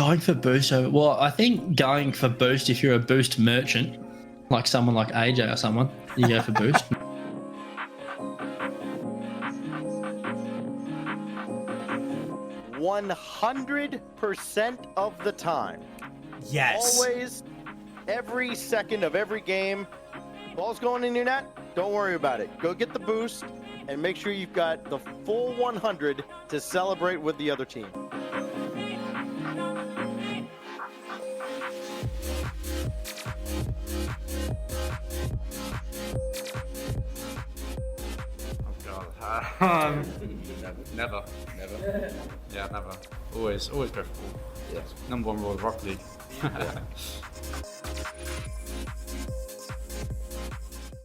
Going for boost over. Well, I think going for boost if you're a boost merchant, like someone like AJ or someone, you go for boost. 100% of the time. Yes. Always, every second of every game. Ball's going in your net, don't worry about it. Go get the boost and make sure you've got the full 100 to celebrate with the other team. Oh God. Never. Yeah, never. Always go for ball. Yeah. Number one rule of Rocket League.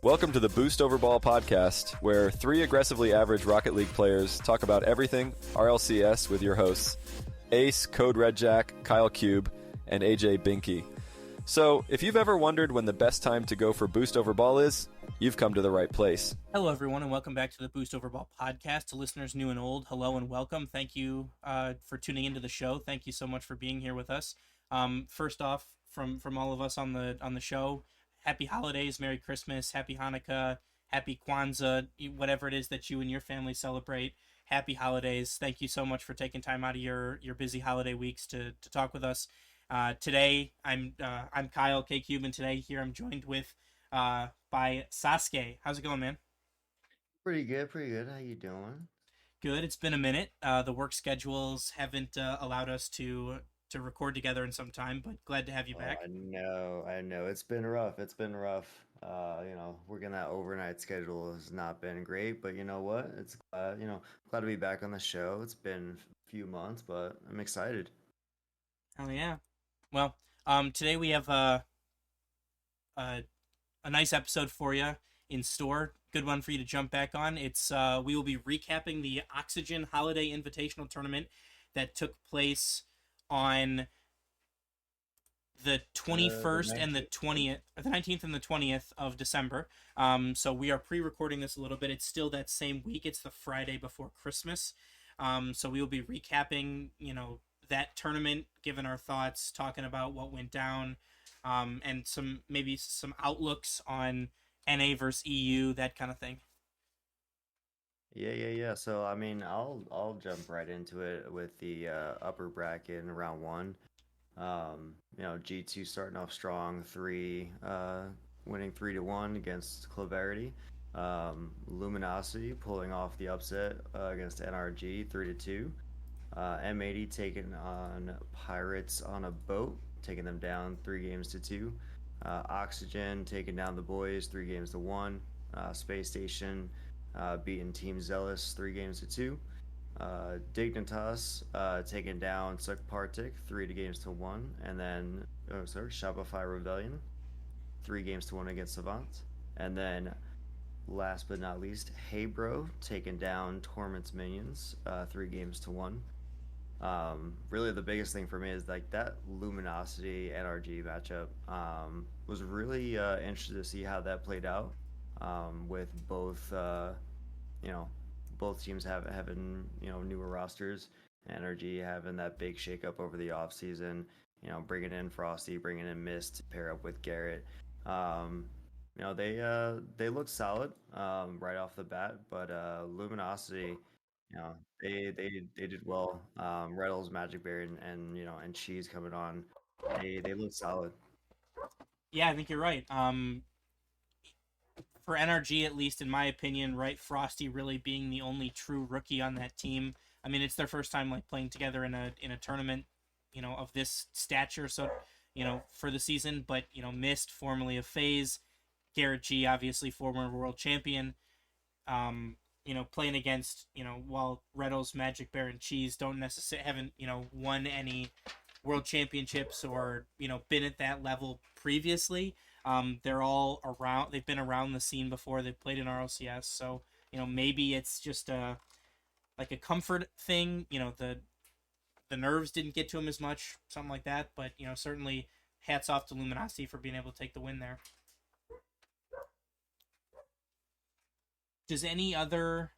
Welcome to the Boost Over Ball podcast, where three aggressively average Rocket League players talk about everything RLCS with your hosts, Ace, Code Red Jack, Kyle Cube, and AJ Binky. So, if you've ever wondered when the best time to go for Boost Over Ball is, you've come to the right place. Hello, everyone, and welcome back to the Boost Over Ball podcast. To listeners new and old, hello and welcome. Thank you for tuning into the show. Thank you so much for being here with us. First off, from all of us on the show, happy holidays, Merry Christmas, Happy Hanukkah, Happy Kwanzaa, whatever it is that you and your family celebrate. Happy holidays. Thank you so much for taking time out of your busy holiday weeks to talk with us. Today, I'm Kyle K Cube, and today here I'm joined with by Sasuke. How's it going, man? Pretty good. How you doing? Good. It's been a minute. The work schedules haven't allowed us to record together in some time, but glad to have you back. I know. It's been rough. Working that overnight schedule has not been great, but you know what? It's glad to be back on the show. It's been a few months, but I'm excited. Oh yeah. Well, today we have a nice episode for you in store. Good one for you to jump back on. It's we will be recapping the Oxygen Holiday Invitational Tournament that took place on the 21st and the 20th, or the 19th and the 20th of December. So we are pre-recording this a little bit. It's still that same week. It's the Friday before Christmas. So we will be recapping, that tournament, giving our thoughts, talking about what went down, and some outlooks on NA versus EU, that kind of thing. Yeah. So I mean, I'll jump right into it with the upper bracket in round one. G2 starting off strong, winning 3-1 against Clarity. Luminosity pulling off the upset against NRG 3-2. M80 taking on Pirates on a boat, taking them down 3-2. Oxygen taking down the boys 3-1. Space Station beating Team Zealous 3-2. Dignitas taking down Sukpartik 3-1, and then Shopify Rebellion 3-1 against Savant, and then last but not least, Hey Bro taking down Torment's Minions 3-1. Really the biggest thing for me is like that Luminosity NRG matchup. Was really interested to see how that played out, with both both teams having newer rosters, NRG having that big shakeup over the off season, bringing in Frosty, bringing in Mist to pair up with Garrett. They look solid right off the bat, but Luminosity, they did well. Reynolds, Magic Berry, and Cheese coming on, they look solid. Yeah, I think you're right. For NRG, at least in my opinion, right, Frosty really being the only true rookie on that team. I mean, it's their first time playing together in a tournament, of this stature. So, for the season, but Mist, formerly of FaZe, Garrett G, obviously former world champion. Playing against, while Reynolds, Magic Bear, and Cheese haven't won any world championships or been at that level previously. They're all around. They've been around the scene before. They've played in RLCS, so maybe it's just a comfort thing. The nerves didn't get to him as much, something like that. But certainly hats off to Luminosity for being able to take the win there. Does any other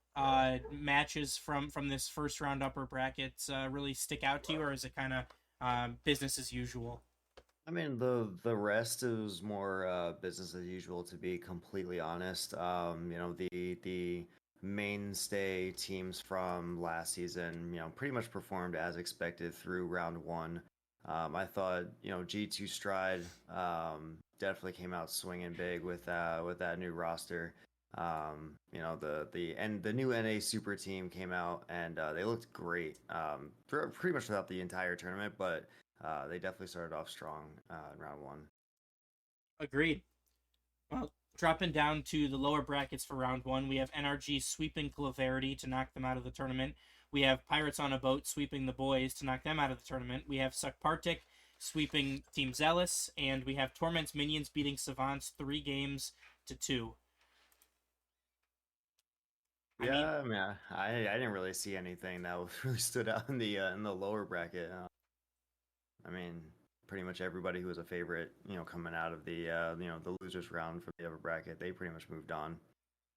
matches from this first round upper brackets really stick out to you, or is it kind of business as usual. I mean, the rest is more business as usual, to be completely honest. The mainstay teams from last season, pretty much performed as expected through round one. I thought, G2 Stride definitely came out swinging big with that new roster. The new NA Super Team came out and they looked great. Pretty much throughout the entire tournament, but they definitely started off strong in round one. Agreed. Well, dropping down to the lower brackets for round one, we have NRG sweeping Claverity to knock them out of the tournament. We have Pirates on a Boat sweeping the boys to knock them out of the tournament. We have Sukpartik sweeping Team Zealous, and we have Torment's Minions beating Savants 3-2. I didn't really see anything that really stood out in the lower bracket. I mean, pretty much everybody who was a favorite, coming out of the losers round from the upper bracket, they pretty much moved on.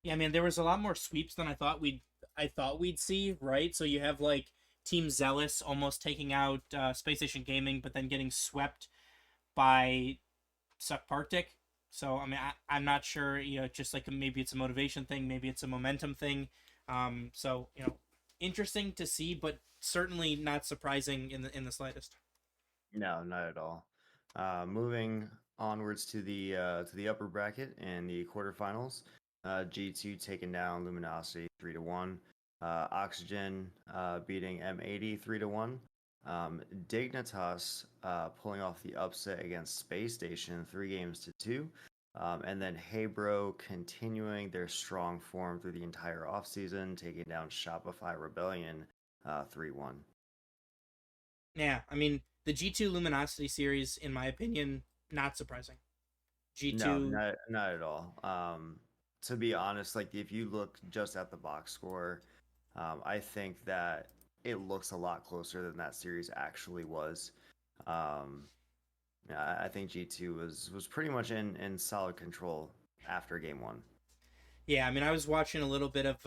Yeah, I mean, there was a lot more sweeps than I thought we'd see, right? So you have like Team Zealous almost taking out Space Station Gaming, but then getting swept by Sukpartik. So I mean, I'm not sure. Just like maybe it's a motivation thing, maybe it's a momentum thing. So interesting to see, but certainly not surprising in the slightest. No, not at all. Moving onwards to the upper bracket and the quarterfinals. G2 taking down Luminosity 3-1. Oxygen beating M80 3-1. Dignitas pulling off the upset against Space Station 3-2. And then Heybro continuing their strong form through the entire offseason, taking down Shopify Rebellion 3-1. Yeah, I mean, the G2 Luminosity series, in my opinion, not surprising. G2. No, not at all. To be honest, like if you look just at the box score, I think that it looks a lot closer than that series actually was. I think G2 was pretty much in solid control after game one. Yeah, I mean, I was watching a little bit of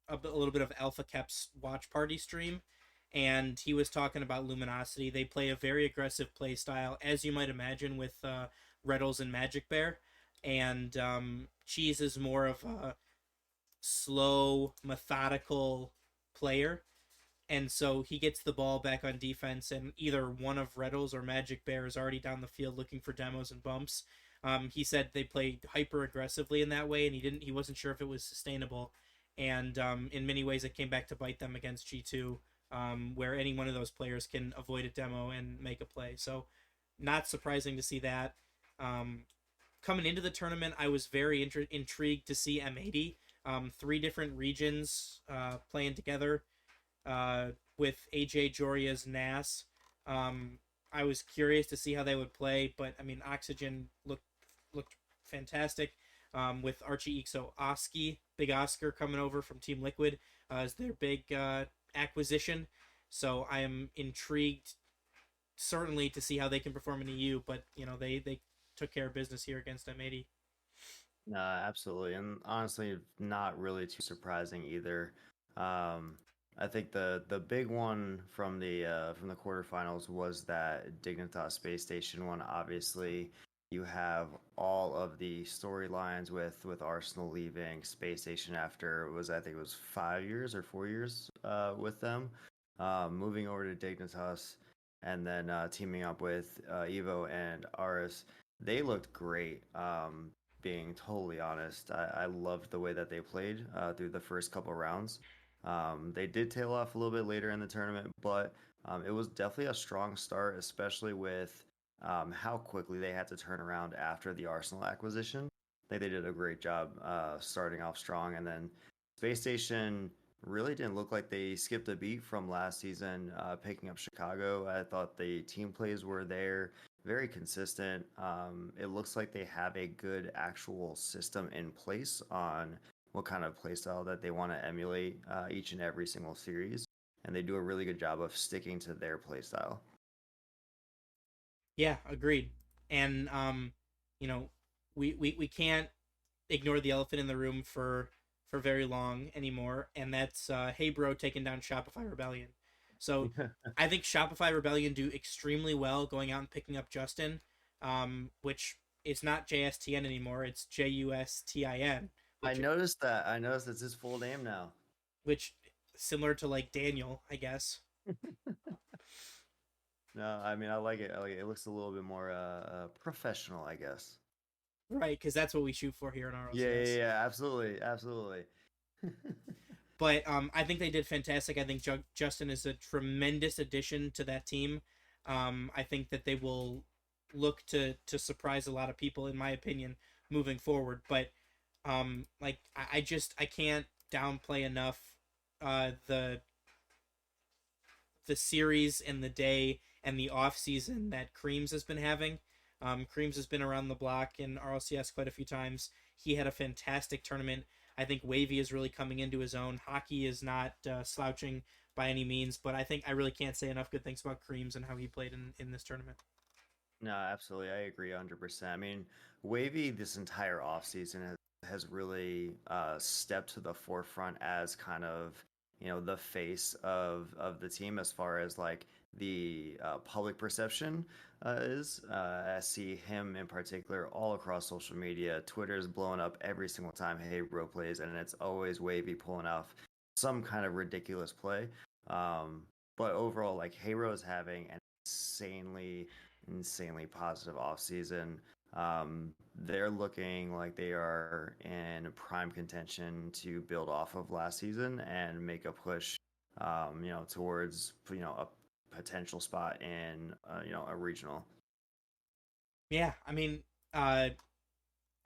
Alpha Kep's watch party stream, and he was talking about Luminosity. They play a very aggressive play style, as you might imagine, with Reddles and Magic Bear, and Cheese is more of a slow, methodical player. And so he gets the ball back on defense, and either one of Reddles or Magic Bear is already down the field looking for demos and bumps. He said they played hyper aggressively in that way, and he wasn't sure if it was sustainable. And in many ways, it came back to bite them against G2, where any one of those players can avoid a demo and make a play. So, not surprising to see that. Coming into the tournament, I was very intrigued to see M80. 3 different regions playing together. With AJ Joria's NAS. I was curious to see how they would play, but I mean, Oxygen looked fantastic. With Archie Ixo Oski, Big Oscar coming over from Team Liquid as their big acquisition. So I am intrigued, certainly, to see how they can perform in EU. But they took care of business here against M80. Absolutely, and honestly, not really too surprising either. I think the big one from the quarterfinals was that Dignitas Space Station one. Obviously, you have all of the storylines with Arsenal leaving Space Station after I think it was 5 years or 4 years with them, moving over to Dignitas, and then teaming up with Evo and Aris. They looked great. Being totally honest, I loved the way that they played through the first couple rounds. They did tail off a little bit later in the tournament, but it was definitely a strong start, especially with how quickly they had to turn around after the Arsenal acquisition. I think they did a great job starting off strong, and then Space Station really didn't look like they skipped a beat from last season, picking up Chicago. I thought the team plays were there, very consistent. It looks like they have a good actual system in place on what kind of playstyle that they want to emulate each and every single series, and they do a really good job of sticking to their playstyle. Yeah, agreed. And we can't ignore the elephant in the room for very long anymore, and that's Hey Bro taking down Shopify Rebellion. So I think Shopify Rebellion do extremely well going out and picking up Justin, which is not JSTN anymore. It's JUSTIN. I noticed that. I noticed it's his full name now. Which, similar to like Daniel, I guess. No, I mean I like it. I like it. It looks a little bit more professional, I guess. Right, because that's what we shoot for here in RLCS. Yeah, absolutely, absolutely. But I think they did fantastic. I think Justin is a tremendous addition to that team. I think that they will look to surprise a lot of people, in my opinion, moving forward. But like I can't downplay enough the series and the day and the off season that Creams has been having. Creams has been around the block in RLCS quite a few times. He had a fantastic tournament. I think Wavy is really coming into his own. Hockey is not slouching by any means, but I think I really can't say enough good things about Creams and how he played in this tournament. No, absolutely. I agree 100%. I mean, Wavy this entire offseason has really stepped to the forefront as kind of, the face of the team as far as like the public perception is. I see him in particular all across social media. Twitter's blowing up every single time Hero plays, and it's always Wavy pulling off some kind of ridiculous play. But overall, like Hero is having an insanely positive offseason. They're looking like they are in prime contention to build off of last season and make a push, towards a potential spot in a regional. Yeah, I mean,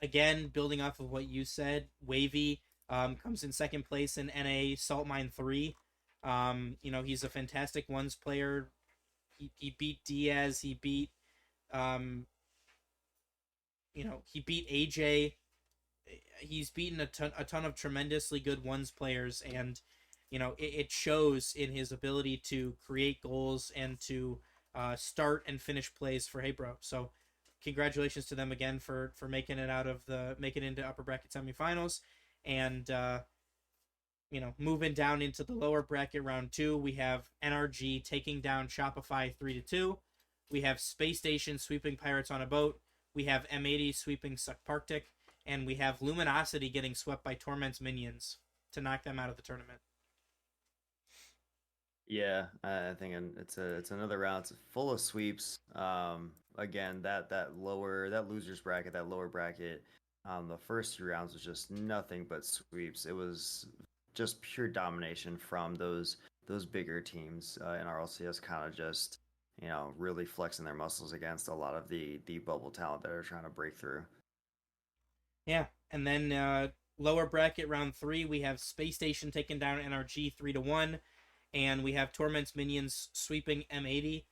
again, building off of what you said, Wavy comes in second place in NA Salt Mine 3. He's a fantastic ones player. He beat Diaz. He beat he beat AJ. He's beaten a ton of tremendously good ones players, and it shows in his ability to create goals and to start and finish plays for Hebro. So congratulations to them again for making it into upper bracket semifinals, and moving down into the lower bracket round 2, we have NRG taking down Shopify 3-2. We have Space Station sweeping Pirates on a Boat. We have M80 sweeping Sukpartik, and we have Luminosity getting swept by Torment's Minions to knock them out of the tournament. Yeah, I think it's another round. It's full of sweeps. Again, that losers bracket, that lower bracket, the first 3 rounds was just nothing but sweeps. It was just pure domination from those bigger teams in RLCS, kind of just really flexing their muscles against a lot of the bubble talent that are trying to break through. Yeah, and then lower bracket round 3, we have Space Station taking down NRG 3-1, and we have Torment's Minions sweeping M80.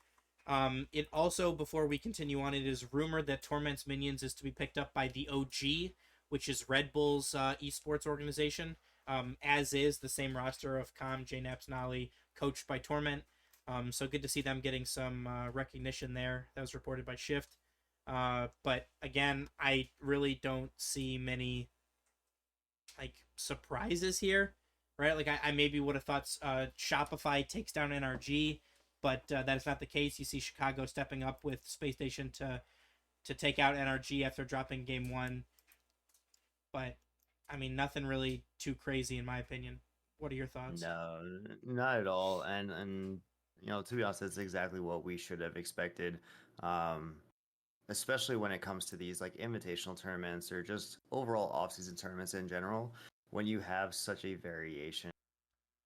It also, before we continue on, it is rumored that Torment's Minions is to be picked up by the OG, which is Red Bull's esports organization, as is the same roster of Calm, JNaps, Nolly, coached by Torment. So good to see them getting some recognition there. That was reported by Shift. But again, I really don't see many surprises here, right? Like I maybe would have thought Shopify takes down NRG, but that is not the case. You see Chicago stepping up with Space Station to take out NRG after dropping game 1. But I mean, nothing really too crazy in my opinion. What are your thoughts? No, not at all. And to be honest, it's exactly what we should have expected. Especially when it comes to these like invitational tournaments or just overall off-season tournaments in general, when you have such a variation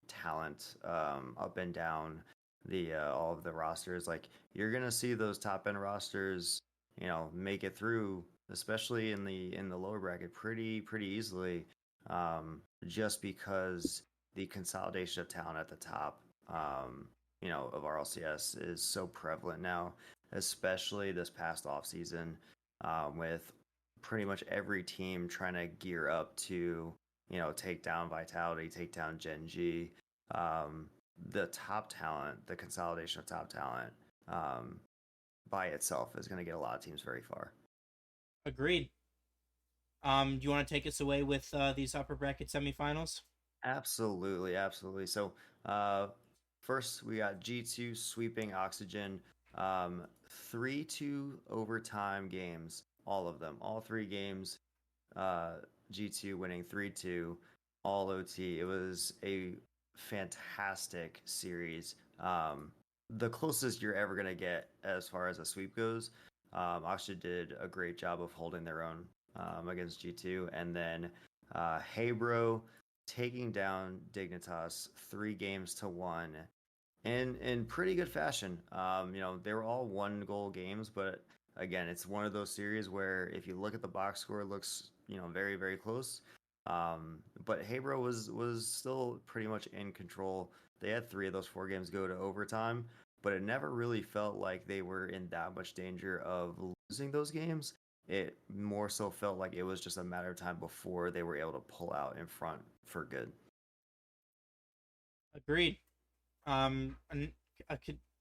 talent up and down the all of the rosters, like you're gonna see those top end rosters make it through, especially in the lower bracket pretty easily, just because the consolidation of talent at the top of RLCS is so prevalent now, especially this past off season, with pretty much every team trying to gear up to take down Vitality, take down Gen G. The top talent, the consolidation of top talent, by itself is going to get a lot of teams very far. Agreed. Do you want to take us away with these upper bracket semifinals? Absolutely. So first we got G2 sweeping Oxygen, 3-2 overtime games, all of them, all 3 games. G2 winning 3-2, all OT. It was a fantastic series. The closest you're ever gonna get as far as a sweep goes. Oxygen did a great job of holding their own against G2, and then Hebro taking down Dignitas 3 games to 1 in pretty good fashion. They were all 1 goal games, but again, it's one of those series where if you look at the box score, it looks very very close. But Hebro was still pretty much in control. They had 3 of those 4 games go to overtime, but it never really felt like they were in that much danger of losing those games. It more so felt like it was just a matter of time before they were able to pull out in front for good. Agreed. A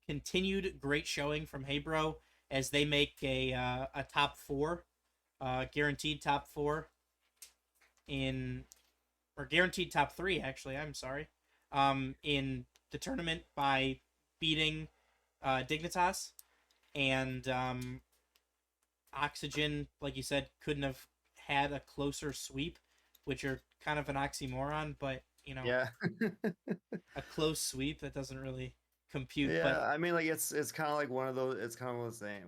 continued great showing from Hebro as they make a top 4, guaranteed top 4 or guaranteed top 3 actually. I'm sorry. In the tournament by beating Dignitas, and Oxygen, like you said, couldn't have had a closer sweep, which are kind of an oxymoron, but Yeah. a close sweep that doesn't really compute. Yeah, But I mean, like it's kind of like one of those. It's kind of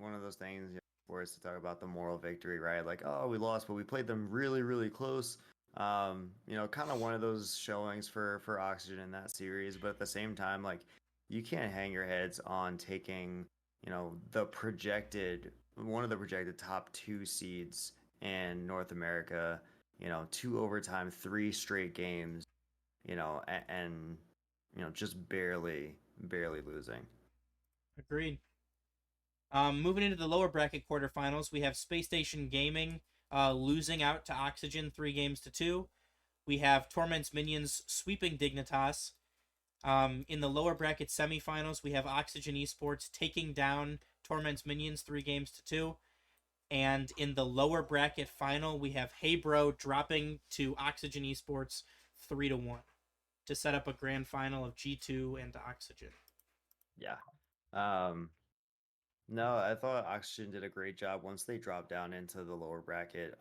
one of those things where it's to talk about the moral victory, right? Like, oh, we lost, but we played them really, really close. Kind of one of those showings for Oxygen in that series. But at the same time, like, you can't hang your heads on taking, one of the projected top 2 seeds in North America. 2 overtime, 3 straight games. And just barely losing. agreed. Moving into the lower bracket quarterfinals, we have Space Station Gaming losing out to Oxygen 3 games to 2. We have Torment's Minions sweeping Dignitas. In the lower bracket semifinals, we have Oxygen Esports taking down Torment's Minions 3 games to 2. And in the lower bracket final, we have Hebro dropping to Oxygen Esports 3-1 to set up a grand final of G2 and Oxygen. Yeah. No, I thought Oxygen did a great job once they dropped down into the lower bracket.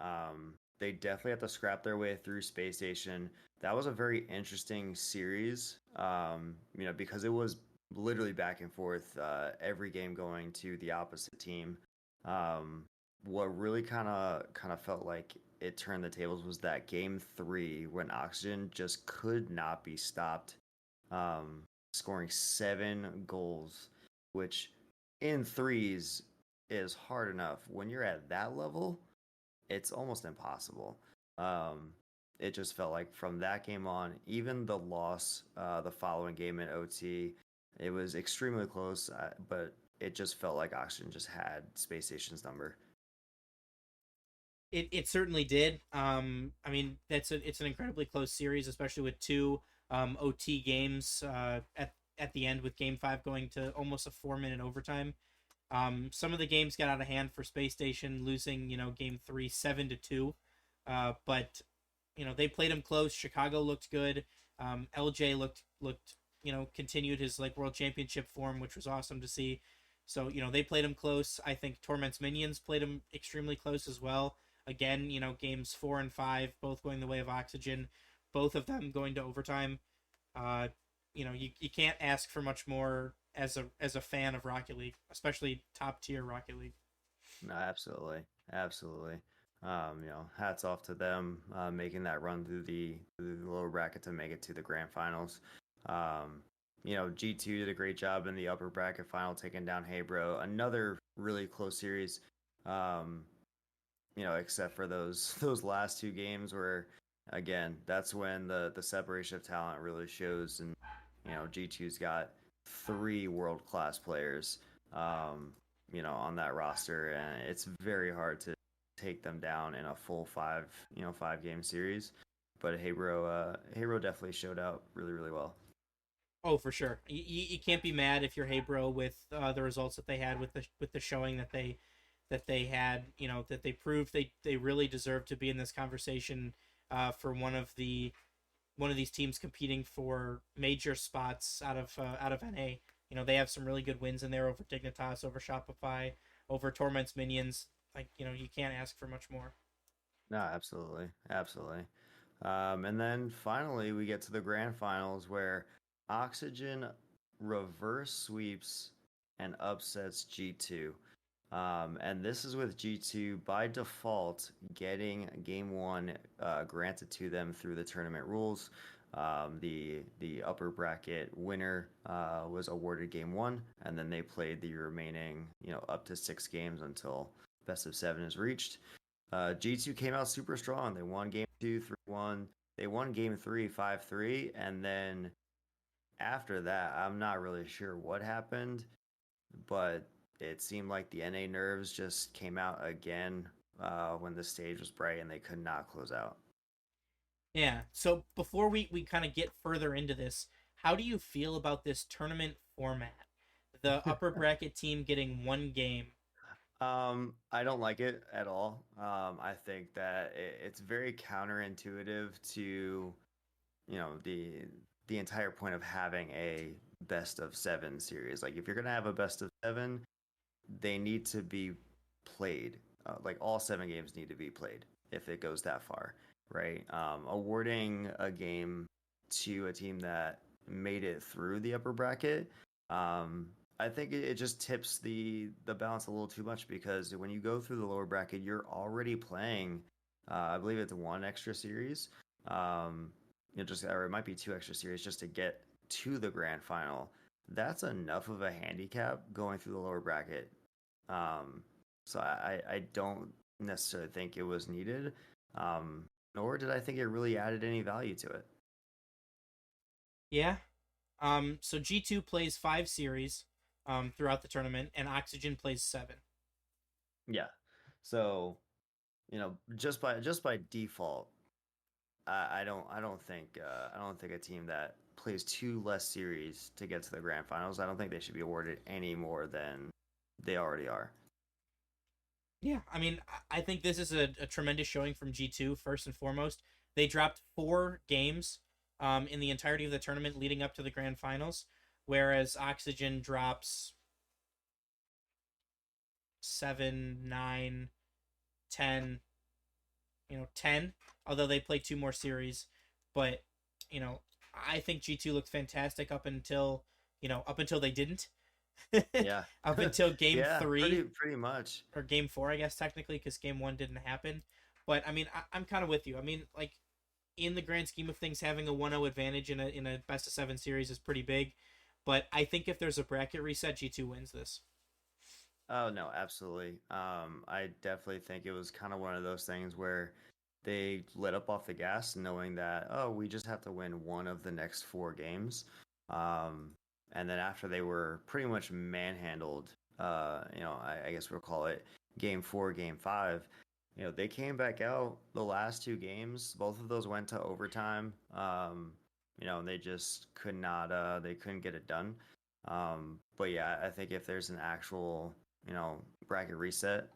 They definitely have to scrap their way through Space Station. That was a very interesting series, because it was literally back and forth, every game going to the opposite team. What really kind of felt like it turned the tables was that game 3 when Oxygen just could not be stopped, scoring 7 goals, which in threes is hard enough. When you're at that level, it's almost impossible. It just felt like from that game on, even the loss, the following game in OT, it was extremely close, but it just felt like Oxygen just had Space Station's number. It certainly did. I mean, it's an incredibly close series, especially with 2 OT games at the end, with Game 5 going to almost a 4-minute overtime. Some of the games got out of hand for Space Station, losing Game 3 7-2. But they played them close. Chicago looked good. LJ looked continued his world championship form, which was awesome to see. So they played them close. I think Torment's Minions played them extremely close as well. Again, games 4 and 5 both going the way of Oxygen, both of them going to overtime. You can't ask for much more as a fan of Rocket League, especially top tier Rocket League. No, absolutely. Hats off to them, making that run through the lower bracket to make it to the grand finals. G2 did a great job in the upper bracket final, taking down Hebro. Another really close series. Except for those last 2 games where, again, that's when the separation of talent really shows. And G2's got 3 world-class players, on that roster, and it's very hard to take them down in a full 5-game series. But Hebro definitely showed out really, really well. Oh, for sure. You can't be mad if you're Hebro with the results that they had, with the showing that they had. That they proved they really deserve to be in this conversation for one of the one of these teams competing for major spots out of NA. You know, they have some really good wins in there over Dignitas, over Shopify, over Torment's Minions. Like, you know, you can't ask for much more. No, absolutely, absolutely. And then finally, we get to the grand finals where Oxygen reverse sweeps and upsets G2. And this is with G2 by default getting game one granted to them through the tournament rules. The upper bracket winner was awarded game one, and then they played the remaining, up to 6 games until best of 7 is reached. G2 came out super strong. They won game 2, 3-1. They won game 3, 5-3, and then after that, I'm not really sure what happened, but it seemed like the NA nerves just came out again when the stage was bright and they could not close out. Yeah. So before we kind of get further into this, how do you feel about this tournament format? The upper bracket team getting 1 game. I don't like it at all. I think that it's very counterintuitive to, the entire point of having a best of 7 series. Like if you're gonna have a best of 7, they need to be played. Like all 7 games need to be played if it goes that far, right? Awarding a game to a team that made it through the upper bracket, I think it just tips the balance a little too much, because when you go through the lower bracket, you're already playing. I believe it's 1 extra series. Or it might be 2 extra series just to get to the grand final. That's enough of a handicap going through the lower bracket. So I don't necessarily think it was needed, nor did I think it really added any value to it. Yeah. So G2 plays 5 series throughout the tournament, and Oxygen plays 7. Yeah. So, just by default, I don't think a team that plays 2 less series to get to the grand finals, I don't think they should be awarded any more than they already are. Yeah, I mean, I think this is a tremendous showing from G2, first and foremost. They dropped 4 games in the entirety of the tournament leading up to the grand finals, whereas Oxygen drops 7, 9, 10, 10, although they play 2 more series. But, I think G2 looked fantastic up until they didn't. Yeah. Up until game Yeah, 3. pretty much. Or game 4, I guess, technically, because game 1 didn't happen. But, I mean, I'm kind of with you. I mean, like, in the grand scheme of things, having a 1-0 advantage in a best of 7 series is pretty big. But I think if there's a bracket reset, G2 wins this. Oh no, absolutely. I definitely think it was kind of one of those things where they let up off the gas, knowing that, oh, we just have to win one of the next 4 games. And then after they were pretty much manhandled, I guess we'll call it game 4, game 5. They came back out the last 2 games. Both of those went to overtime. And they just could not. They couldn't get it done. But yeah, I think if there's an actual, bracket reset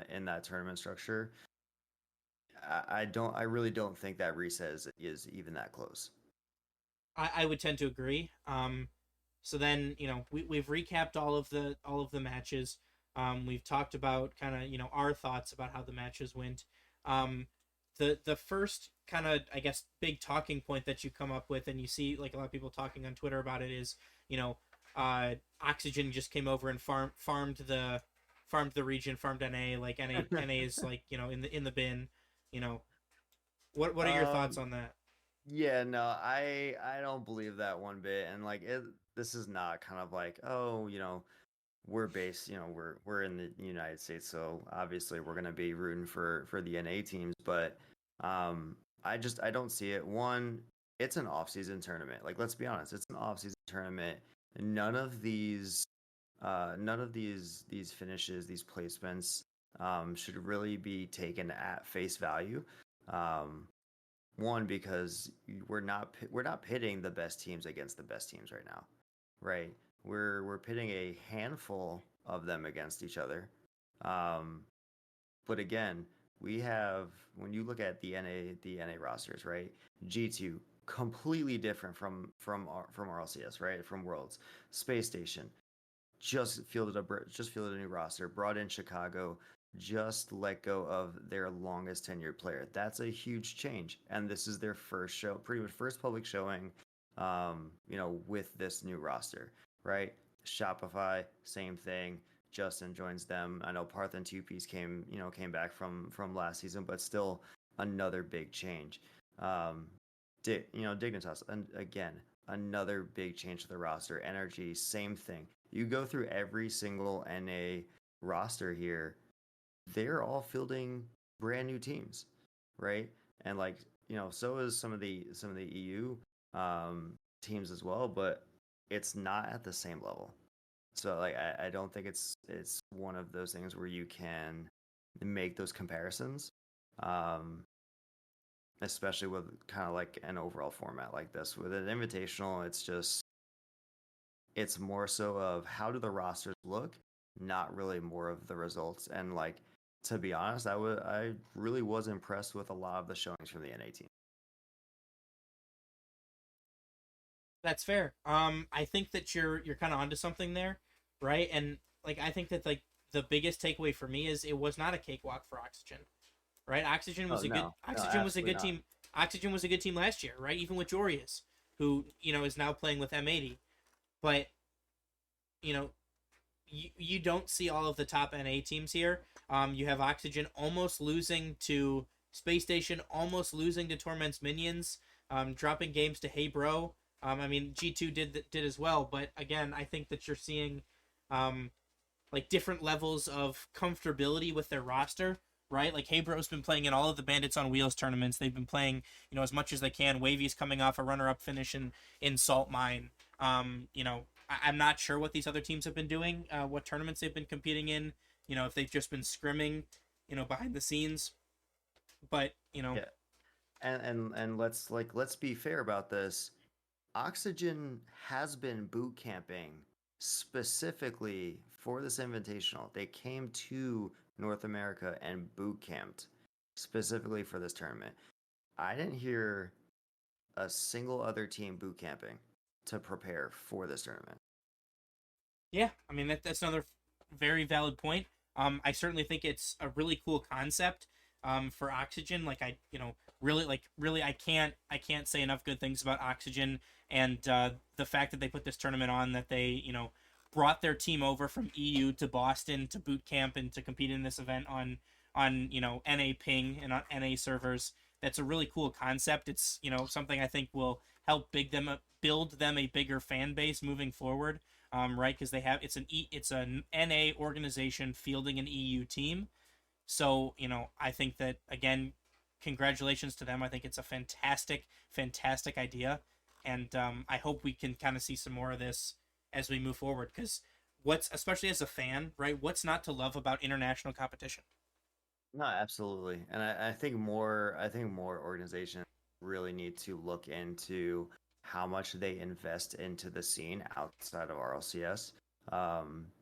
in that tournament structure, I really don't think that reset is even that close. I would tend to agree. So then, we've recapped all of the matches. We've talked about kind of, our thoughts about how the matches went. The first kind of, I guess, big talking point that you come up with, and you see like a lot of people talking on Twitter about it, is, Oxygen just came over and farmed the region, farmed NA. Like NA is like, in the bin. What are your thoughts on that? Yeah, no, I don't believe that one bit. And like this is not kind of like, oh, we're based, we're in the United States, so obviously we're gonna be rooting for the NA teams. But I don't see it. One, it's an off-season tournament. Like, let's be honest, it's an off-season tournament. None of these finishes, these placements, should really be taken at face value. One, because we're not pitting the best teams against the best teams right now, right? We're pitting a handful of them against each other. But again, we have, when you look at the NA rosters, right? G2 completely different from RLCS, right? From Worlds. Space Station just fielded a new roster, brought in Chicago, just let go of their longest tenured player. That's a huge change, and this is their first show, pretty much first public showing, with this new roster, right? Shopify, same thing. Justin joins them. I know Parth and Two Piece came back from last season, but still another big change. Dignitas, and again, another big change to the roster. Energy, same thing. You go through every single NA roster here, they're all fielding brand new teams, right? And so is some of the EU teams as well, but it's not at the same level. So I don't think it's one of those things where you can make those comparisons. Especially with kind of like an overall format like this. With an invitational, it's more so of how do the rosters look, not really more of the results. And to be honest, I really was impressed with a lot of the showings from the NA team. That's fair. I think that you're kind of onto something there, right? And I think that the biggest takeaway for me is it was not a cakewalk for Oxygen, right? Oxygen was a good team. Oxygen was a good team last year, right? Even with Jorius, who is now playing with M80, but you don't see all of the top NA teams here. You have Oxygen almost losing to Space Station, almost losing to Torment's Minions, dropping games to Hey Bro. G2 did as well, but again, I think that you're seeing different levels of comfortability with their roster, right? Hey Bro's been playing in all of the Bandits on Wheels tournaments. They've been playing, as much as they can. Wavy's coming off a runner-up finish in Salt Mine. I'm not sure what these other teams have been doing, what tournaments they've been competing in, if they've just been scrimming, behind the scenes. But, Yeah. And let's be fair about this. Oxygen has been boot camping specifically for this invitational. They came to North America and boot camped specifically for this tournament. I didn't hear a single other team boot camping to prepare for this tournament. Yeah, that's another very valid point. I certainly think it's a really cool concept for Oxygen. Really, I can't say enough good things about Oxygen and the fact that they put this tournament on, that they brought their team over from EU to Boston to boot camp and to compete in this event on NA ping and on NA servers. That's a really cool concept. It's something I think will help build them a bigger fan base moving forward. Right, because it's an NA organization fielding an EU team. So I think that, again, congratulations to them. I think it's a fantastic idea, and I hope we can kind of see some more of this as we move forward. Because especially as a fan, right? What's not to love about international competition? No, absolutely, and I think more organizations really need to look into how much they invest into the scene outside of RLCS.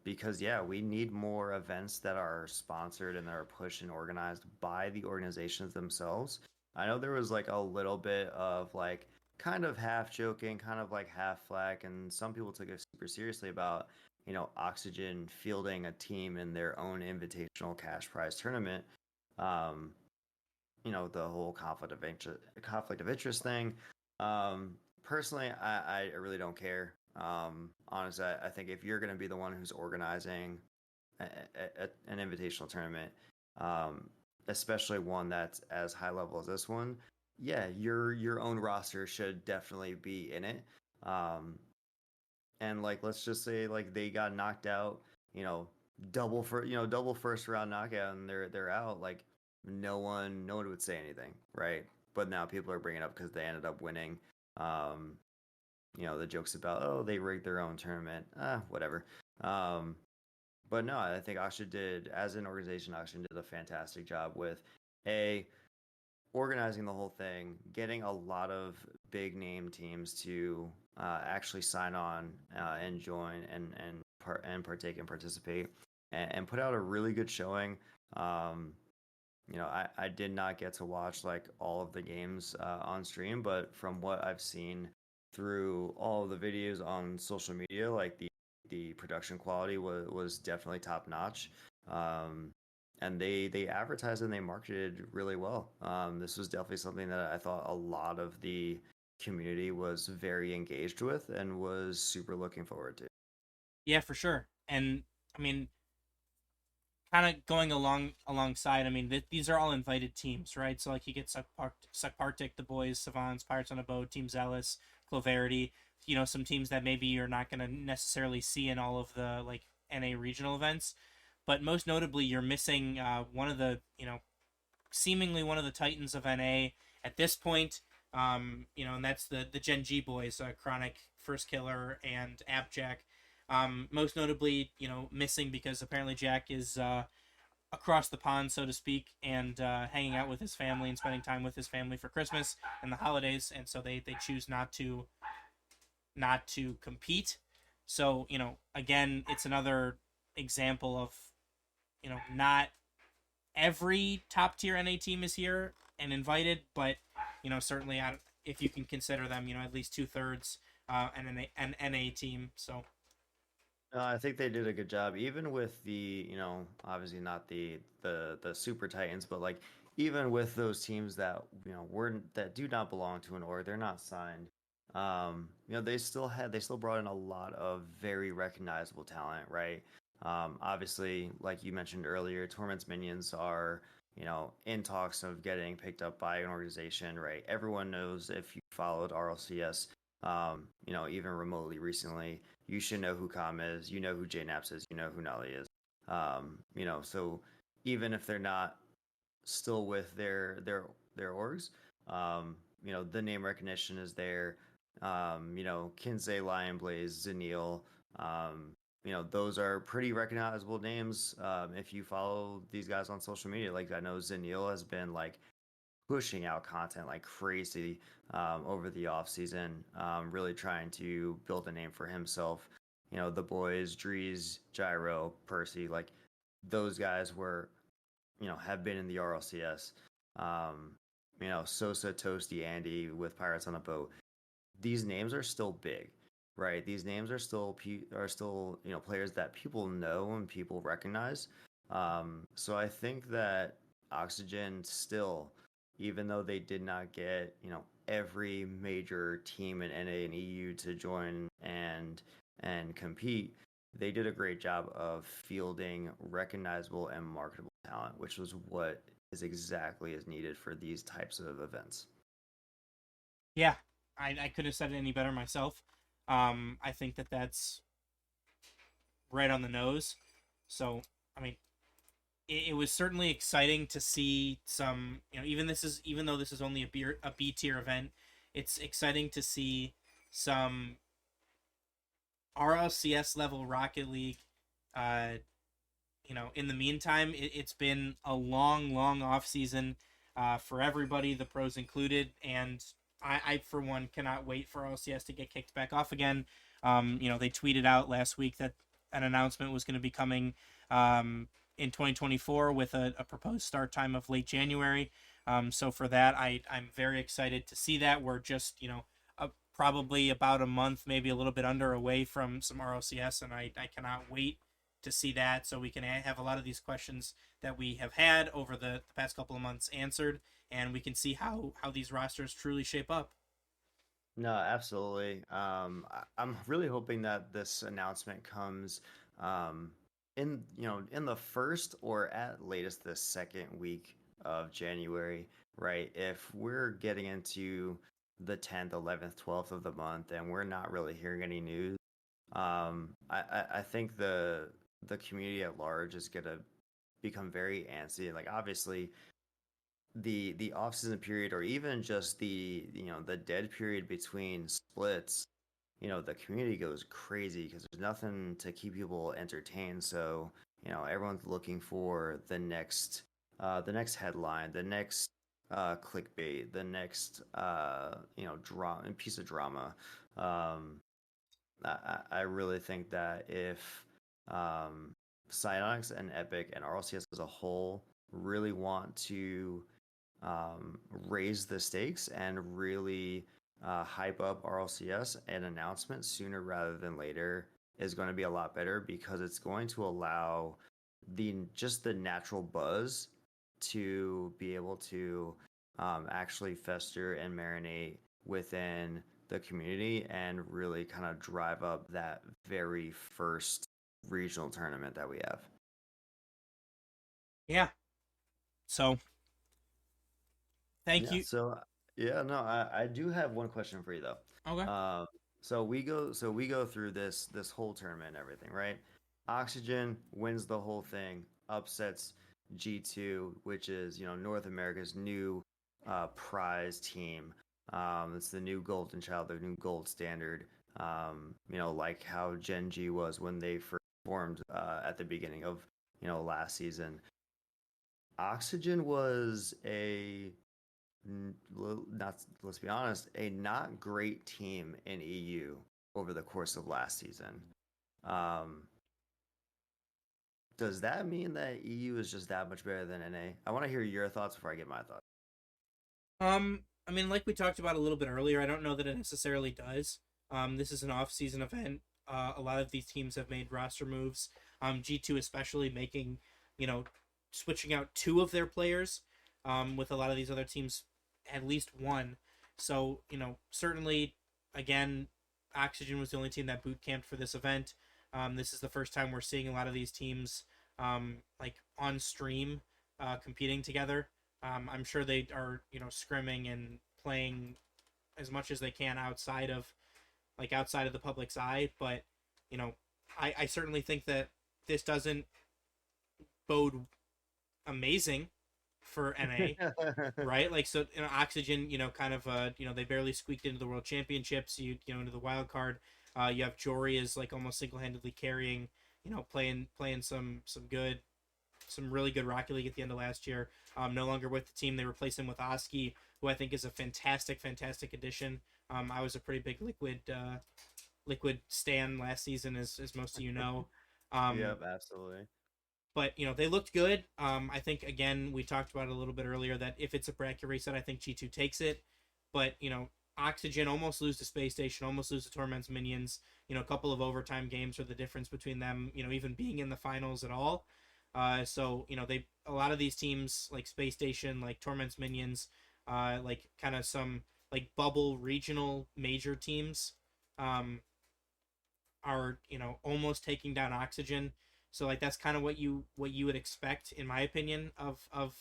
Because we need more events that are sponsored and that are pushed and organized by the organizations themselves. I know there was a little bit of kind of half joking, kind of half flack, and some people took it super seriously about Oxygen fielding a team in their own invitational cash prize tournament. The whole conflict of interest thing. Personally, I really don't care. Honestly, I think if you're going to be the one who's organizing an invitational tournament, especially one that's as high level as this one, your own roster should definitely be in it. And let's just say they got knocked out, double first round knockout, and they're out. No one would say anything, right? But now people are bringing it up because they ended up winning. The jokes about, they rigged their own tournament, whatever. But no, I think as an organization, Oxygen did a fantastic job with organizing the whole thing, getting a lot of big name teams to actually sign on and join and partake and participate, and put out a really good showing. I did not get to watch like all of the games on stream, but from what I've seen through all of the videos on social media, like the production quality was definitely top notch. Um, and they advertised and they marketed really well. This was definitely something that I thought a lot of the community was very engaged with and was super looking forward to. Yeah, for sure. And I mean, kind of going alongside. I mean, these are all invited teams, right? So like you get Sukpartik, the boys, Savants, Pirates on a Boat, Team Zealous, Cloverity. Some teams that maybe you're not going to necessarily see in all of the like NA regional events, but most notably, you're missing one of the seemingly one of the titans of NA at this point. And that's the Gen G boys, Chronic, First Killer, and Abjack. Most notably, missing because apparently Jack is across the pond, so to speak, and hanging out with his family and spending time with his family for Christmas and the holidays, and so they choose not to compete. So again, it's another example of not every top tier NA team is here and invited, but certainly if you can consider them, at least 2/3 an NA team. So I think they did a good job, even with the obviously not the Super Titans, but like even with those teams that weren't that do not belong to an org, they're not signed. They still brought in a lot of very recognizable talent, right? Obviously, like you mentioned earlier, Torment's minions are in talks of getting picked up by an organization, right? Everyone knows if you followed RLCS, even remotely recently, you should know who Com is, you know who JNaps is, you know who Nolly is. So even if they're not still with their orgs, the name recognition is there. Kinsey, Lion Blaze, Zanil, those are pretty recognizable names. If you follow these guys on social media, like I know Zanil has been like pushing out content like crazy over the off season, really trying to build a name for himself. The boys, Drees, Gyro, Percy, like those guys have been in the RLCS. Sosa, Toasty, Andy with Pirates on a Boat. These names are still big, right? These names are still players that people know and people recognize. So I think that Oxygen still, even though they did not get every major team in NA and EU to join and compete, they did a great job of fielding recognizable and marketable talent, which was what is exactly as needed for these types of events. yeah, I could have said it any better myself. I think that's right on the nose. So I mean, it was certainly exciting to see some. Even though this is only a B tier event, it's exciting to see some RLCS level Rocket League. In the meantime, it's been a long off season for everybody, the pros included, and I for one cannot wait for RLCS to get kicked back off again. They tweeted out last week that an announcement was going to be coming in 2024 with a proposed start time of late January. So for that, I'm very excited to see that. We're just probably about a month, maybe a little bit under away from some RLCS, and I cannot wait to see that so we can have a lot of these questions that we have had over the past couple of months answered, and we can see how these rosters truly shape up. No, absolutely. I'm really hoping that this announcement comes in the first or at latest the second week of January, right? If we're getting into the 10th, 11th, 12th of the month and we're not really hearing any news, I think the community at large is gonna become very antsy. Like obviously the off season period or even just the dead period between splits, the community goes crazy because there's nothing to keep people entertained. So everyone's looking for the next headline, the next clickbait, the next drama piece of drama. I really think that if Psyonix and Epic and RLCS as a whole really want to raise the stakes and really hype up RLCS, an announcement sooner rather than later is going to be a lot better, because it's going to allow the natural buzz to be able to actually fester and marinate within the community and really kind of drive up that very first regional tournament that we have. Yeah. So thank Yeah. you. No, I do have one question for you though. Okay. So we go through this whole tournament and everything, right? Oxygen wins the whole thing, upsets G2, which is North America's new prize team. It's the new golden child, the new gold standard. Like how Gen G was when they first formed at the beginning of last season. Oxygen was not let's be honest, a not great team in EU over the course of last season. Um, does that mean that EU is just that much better than NA? I want to hear your thoughts before I get my thoughts. I mean, like we talked about a little bit earlier, I don't know that it necessarily does. This is an off-season event. A lot of these teams have made roster moves. G2 especially making, switching out two of their players. With a lot of these other teams, at least one. So, certainly, again, Oxygen was the only team that boot camped for this event. This is the first time we're seeing a lot of these teams, like on stream, competing together. I'm sure they are, scrimming and playing as much as they can outside of the public's eye. But, I certainly think that this doesn't bode amazing for NA, right? Like, so, Oxygen, kind of, they barely squeaked into the World Championships, into the wild card. You have Jory is like almost single-handedly carrying, playing some really good Rocket League at the end of last year. No longer with the team. They replace him with Oski, who I think is a fantastic addition. I was a pretty big Liquid stan last season, as most of you know. Yep, absolutely. But they looked good. I think, again, we talked about it a little bit earlier, that if it's a bracket reset, I think G2 takes it. But Oxygen almost lose to Space Station, almost lose to Torment's Minions. A couple of overtime games are the difference between them, even being in the finals at all. So a lot of these teams like Space Station, like Torment's Minions, like kind of some like bubble regional major teams, are almost taking down Oxygen. So like that's kind of what you would expect, in my opinion, of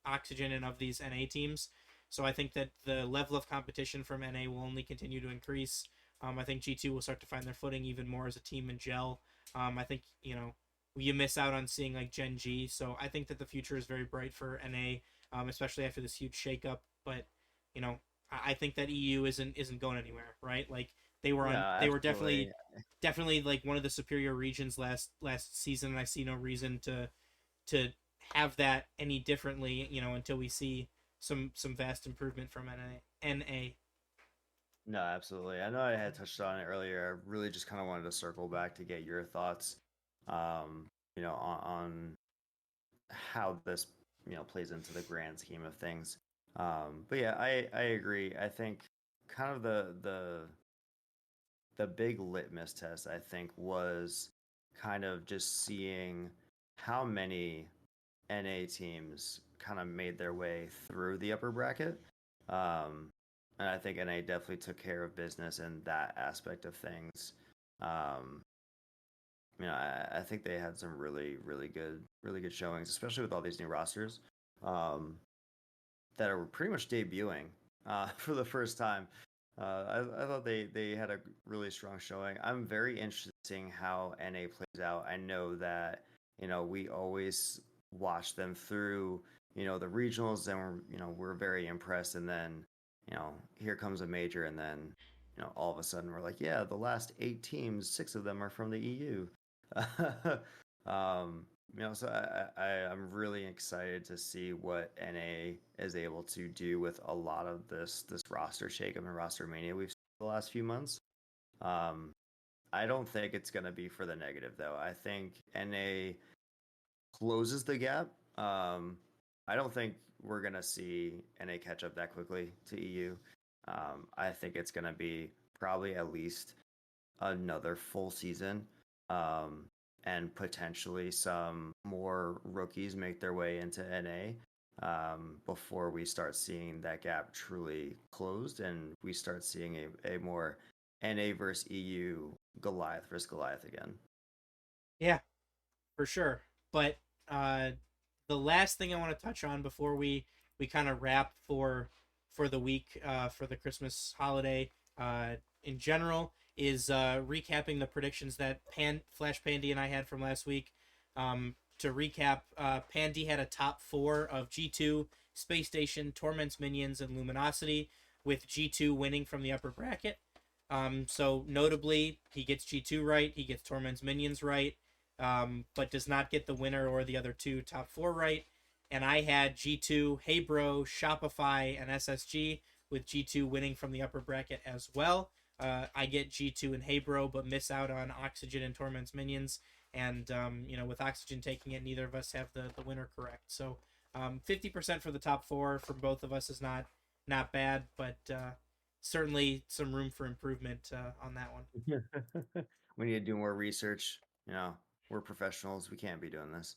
Oxygen and of these NA teams. So I think that the level of competition from NA will only continue to increase. I think G2 will start to find their footing even more as a team and gel. I think you miss out on seeing like Gen G. So I think that the future is very bright for NA, especially after this huge shakeup. But I think that EU isn't going anywhere, right? Like they were they were definitely like one of the superior regions last season, and I see no reason to have that any differently, until we see some vast improvement from NA. No, absolutely. I know I had touched on it earlier. I really just kind of wanted to circle back to get your thoughts, on how this, plays into the grand scheme of things. But yeah, I agree. I think kind of the big litmus test, I think, was kind of just seeing how many NA teams kind of made their way through the upper bracket. And I think NA definitely took care of business in that aspect of things. Um, I think they had some really really good showings, especially with all these new rosters that are pretty much debuting for the first time. I thought they had a really strong showing. I'm very interested in seeing how NA plays out. I know that we always watch them through the regionals, and we're very impressed, and then here comes a major, and then all of a sudden we're like, yeah, the last 8 teams, 6 of them are from the EU. So I'm really excited to see what NA is able to do with a lot of this roster shakeup and roster mania we've seen the last few months. I don't think it's going to be for the negative, though. I think NA closes the gap I don't think we're gonna see NA catch up that quickly to EU. I think it's gonna be probably at least another full season, and potentially some more rookies make their way into NA before we start seeing that gap truly closed, and we start seeing a more NA versus EU Goliath versus Goliath again. Yeah, for sure. But the last thing I want to touch on before we kind of wrap for the week, for the Christmas holiday in general, is recapping the predictions that Flash Pandy and I had from last week. To recap, Pandy had a top 4 of G2, Space Station, Torment's Minions, and Luminosity, with G2 winning from the upper bracket. So notably, he gets G2 right, he gets Torment's Minions right, but does not get the winner or the other 2 top 4 right. And I had G2, Hey Bro, Shopify, and SSG, with G2 winning from the upper bracket as well. I get G2 and Hey Bro, but miss out on Oxygen and Torment's Minions. And, with Oxygen taking it, neither of us have the winner correct. So 50% for the top 4 from both of us is not bad, but certainly some room for improvement on that one. We need to do more research. We're professionals. We can't be doing this.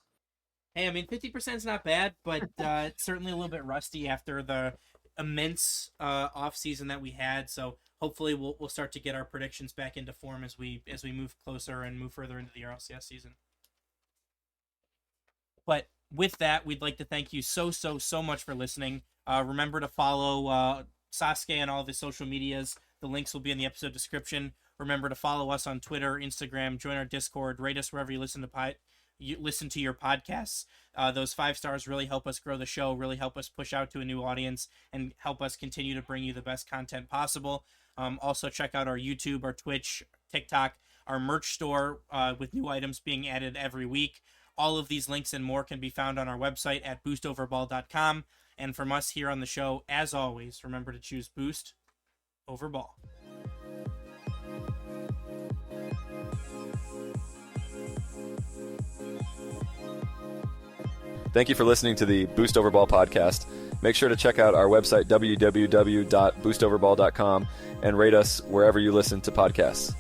Hey, I mean, 50% is not bad, but it's certainly a little bit rusty after the immense off season that we had. So hopefully we'll start to get our predictions back into form as we move closer and move further into the RLCS season. But with that, we'd like to thank you so much for listening. Remember to follow Sasuke on all of his social medias. The links will be in the episode description. Remember to follow us on Twitter, Instagram, join our Discord, rate us wherever you listen to your podcasts. Those 5 stars really help us grow the show, really help us push out to a new audience, and help us continue to bring you the best content possible. Also check out our YouTube, our Twitch, TikTok, our merch store with new items being added every week. All of these links and more can be found on our website at boostoverball.com. And from us here on the show, as always, remember to choose Boost over Ball. Thank you for listening to the Boost Over Ball podcast. Make sure to check out our website, www.boostoverball.com, and rate us wherever you listen to podcasts.